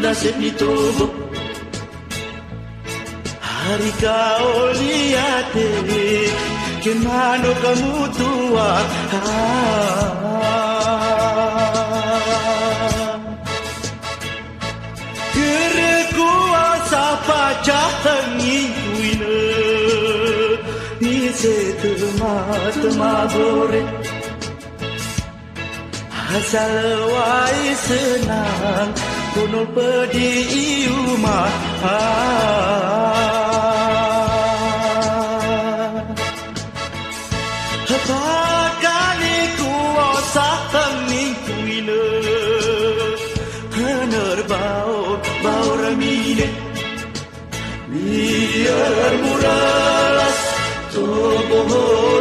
nasib ni tubuh. Hari kau lihat gimana kamu tua. Kira kuasa pacah tengiwina ni setema gore. Asal wai senang kono pedi umah. Kali kuasa tengiwina bau ramine biar muralas tubuh